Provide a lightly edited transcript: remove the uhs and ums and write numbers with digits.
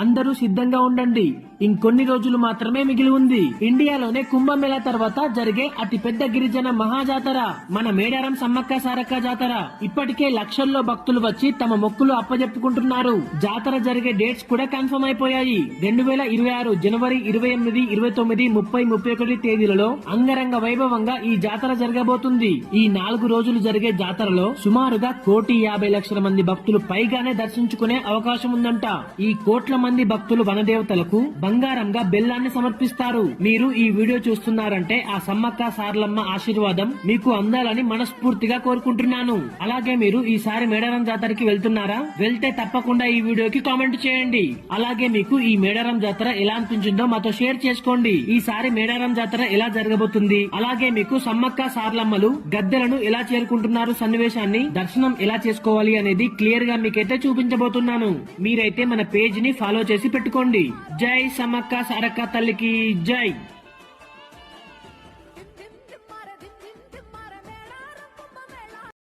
అందరూ సిద్ధంగా ఉండండి, ఇంకొన్ని రోజులు మాత్రమే మిగిలి ఉంది. ఇండియాలోనే కుంభమేళా తర్వాత జరిగే అతి పెద్ద గిరిజన మహాజాతర మన మేడారం సమ్మక్క సారక్క జాతర. ఇప్పటికే లక్షల్లో భక్తులు వచ్చి తమ మొక్కులు అప్పజెప్పుకుంటున్నారు. జాతర జరిగే డేట్స్ కూడా కన్ఫర్మ్ అయిపోయాయి. 2026 జనవరి 28, 29, 30, 31 తేదీలలో అంగరంగ వైభవంగా ఈ జాతర జరగబోతుంది. ఈ 4 రోజులు జరిగే జాతరలో సుమారుగా 1,50,00,000 మంది భక్తులు పైగానే దర్శించుకునే అవకాశం ఉందంట. ఈ కోట్ల మంది భక్తులు వనదేవతలకు బంగారంగా బెల్లాన్ని సమర్పిస్తారు. మీరు ఈ వీడియో చూస్తున్నారంటే ఆ సమ్మక్క సారలమ్మ ఆశీర్వాదం మీకు అందాలని మనస్ఫూర్తిగా కోరుకుంటున్నాను. అలాగే మీరు ఈసారి మేడారం జాతరకి వెళ్తున్నారా? వెళ్తే తప్పకుండా ఈ వీడియోకి కామెంట్ చేయండి. అలాగే మీకు ఈ మేడారం జాతర ఎలా అనిపించిందో మాతో షేర్ చేసుకోండి. ఈసారి మేడారం జాతర ఎలా జరగబోతుంది, అలాగే మీకు సమ్మక్క సారలమ్మలు గద్దెలను ఎలా చేరుకుంటున్నారు సన్నివేశాన్ని, దర్శనం ఎలా చేసుకోవాలి అనేది క్లియర్ గా మీకైతే చూపించబోతున్నాను. మీరైతే మన పేజ్ ని ఫాలో చేసి పెట్టుకోండి. జై సమ్మక్క సారక్క తల్లికి జై.